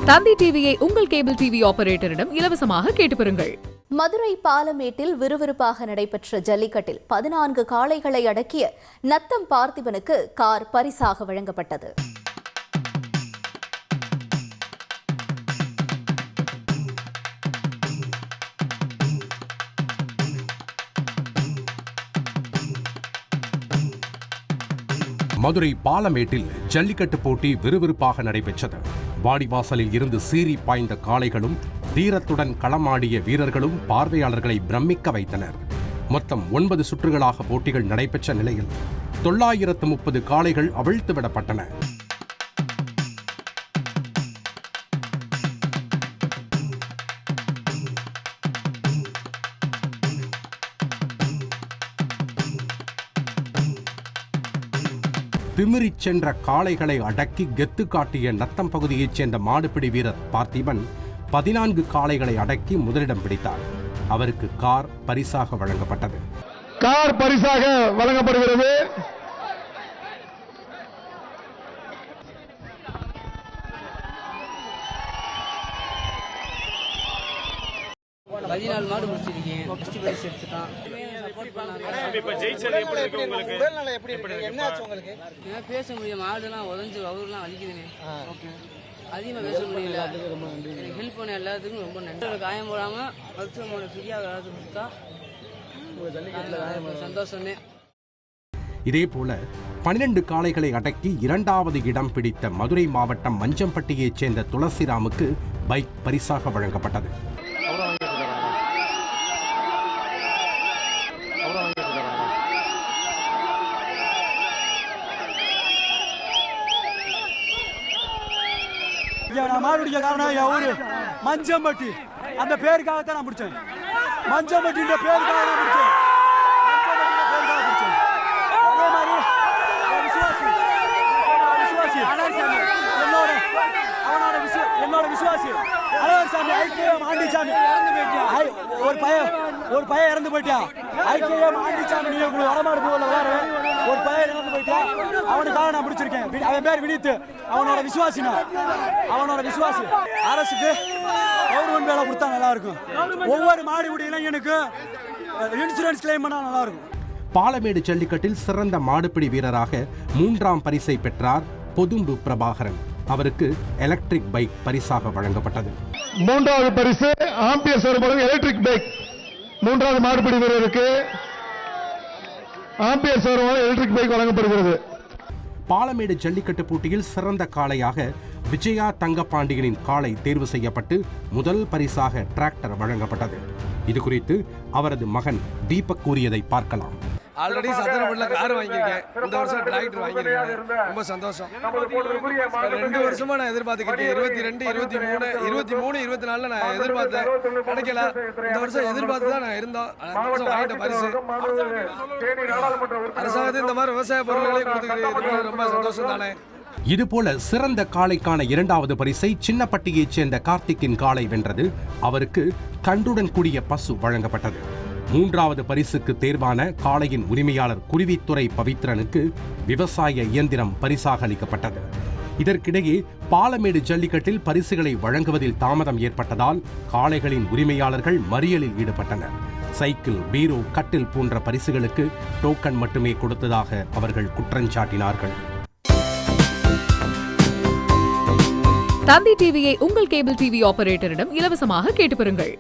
தந்தி டிவியை உங்கள் cable TV ஆபரேட்டரிடம் இலவசமாக கேட்டு பெறுங்கள். மதுரை பாலமேட்டில் விறுவிறுப்பாக நடைபெற்ற ஜல்லிக்கட்டில் 14 காளைகளை அடக்கிய நத்தம் பார்த்திபனுக்கு கார் பரிசாக வழங்கப்பட்டது. மதுரை பாலமேட்டில் ஜல்லிக்கட்டு போட்டி விறுவிறுப்பாக நடைபெற்றது. வாடிவாசலில் இருந்து சீறி பாய்ந்த காளைகளும் தீரத்துடன் களமாடிய வீரர்களும் பார்வையாளர்களை பிரமிக்க வைத்தனர். மொத்தம் 9 சுற்றுகளாக போட்டிகள் நடைபெற்ற நிலையில் 930 காளைகள் அவிழ்த்து விடப்பட்டன. திமிரிச் சென்ற காளைகளை அடக்கி கெத்து காட்டிய நத்தம் பகுதியைச் சேர்ந்த மாடுபிடி வீரர் பார்த்திபன் 14 காளைகளை அடக்கி முதலிடம் பிடித்தார். அவருக்கு கார் பரிசாக வழங்கப்பட்டது. கார் பரிசாக வழங்கப்படுகிறது. மாடு முடிச்சிருக்கேன். ஃபர்ஸ்ட் பிரைஸ் எடுத்துட்டான். பேச முடியும். மாடுலாம் உதஞ்சு அவருலாம் வலிக்குதுங்க. அதிகமாக பேச முடியல. எனக்கு ஹெல்ப் பண்ண எல்லாத்துக்கும் ரொம்ப நன்றி. காயம் போடாம மருத்துவமனை ஃப்ரீயாக வேலை கொடுத்தா சந்தோஷமே. இதேபோல 12 காளைகளை அடக்கி 2வது இடம் பிடித்த மதுரை மாவட்டம் மஞ்சம்பட்டியைச் சேர்ந்த துளசிராமுக்கு பைக் பரிசாக வழங்கப்பட்டது. நான் மாடு பிடிக்க காரணம் என் ஊரு மஞ்சம்பட்டி. அந்த பேருக்காகத்தான் நான் பிடிச்சேன். மஞ்சம்பட்டி பேருக்காக நான் பிடிச்சேன். அதே மாதிரி என்னோட விசுவாசி அழகர்சாமி ஐக்கியம் ஆண்டிச்சாமி ஒரு பையன் இறந்து போயிட்டா. ஐக்கியம் ஆண்டிச்சாமி நீங்க உங்களுக்கு வரமாடு போகல விளையாடுவேன். ஒரு பையன் இறந்து போயிட்டா. அவனுக்காக நான் பிடிச்சிருக்கேன். அவன் பேர் வினித்து. அவனோட விசுவாசி. அரசுக்கு கவர்மெண்ட் வேலை கொடுத்தா நல்லா இருக்கும். ஒவ்வொரு மாடுபிடி இளைஞனுக்கும் இன்சூரன்ஸ் கிளைம் பண்ணா நல்லா இருக்கும். பாலமேடு ஜல்லிக்கட்டில் சிறந்த மாடுபிடி வீரராக 3ஆம் பரிசை பெற்றார் பொதும்பு பிரபாகரன். அவருக்கு எலக்ட்ரிக் பைக் பரிசாக வழங்கப்பட்டது. 3வது பரிசு ஆம்பியர் சர்வம் எலக்ட்ரிக் பைக். 3வது மாடுபிடி வீரருக்கு ஆம்பியர் சர்வம் எலக்ட்ரிக் பைக் வழங்கப்படுகிறது. பாலமேடு ஜல்லிக்கட்டு போட்டியில் சிறந்த காளையாக விஜயா தங்கப்பாண்டியனின் காளை தேர்வு செய்யப்பட்டு முதல் பரிசாக டிராக்டர் வழங்கப்பட்டது. இது குறித்து அவரது மகன் தீபக் கூறியதை பார்க்கலாம். ஆல்ரெடி சத்திரப்பட்டில் கார் வாங்கியிருக்கேன். இந்த வருஷம் டிராக்டர் வாங்கியிருக்கேன். ரொம்ப சந்தோஷம். 2 வருஷமா நான் எதிர்பார்த்துக்கிட்டேன். 22, 23, 24 நான் எதிர்பார்த்தேன். கிடைக்கல. இந்த வருஷம் எதிர்பார்த்து தான் நான் இருந்தோம். வாங்கிட்ட பரிசு. அரசாங்கத்தில் இந்த மாதிரி விவசாய பொருட்களை கொடுத்துக்கிட்டு ரொம்ப சந்தோஷம் தானே. இதுபோல சிறந்த காளைக்கான 2வது பரிசை சின்னப்பட்டியைச் சேர்ந்த கார்த்திக்கின் காளை வென்றது. அவருக்கு கன்றுடன் கூடிய பசு வழங்கப்பட்டது. 3வது பரிசுக்கு தேர்வான காளையின் உரிமையாளர் குருவித்துறை பவித்ரனுக்கு விவசாய இயந்திரம் பரிசாக அளிக்கப்பட்டது. இதற்கிடையே பாலமேடு ஜல்லிக்கட்டில் பரிசுகளை வழங்குவதில் தாமதம் ஏற்பட்டதால் காளைகளின் உரிமையாளர்கள் மறியலில் ஈடுபட்டனர். சைக்கிள், பீரோ, கட்டில் போன்ற பரிசுகளுக்கு டோக்கன் மட்டுமே கொடுத்ததாக அவர்கள் குற்றஞ்சாட்டினார்கள். தந்தி டிவியை உங்கள் கேபிள் டிவி ஆபரேட்டரிடம் இலவசமாக கேட்டு பெறுங்கள்.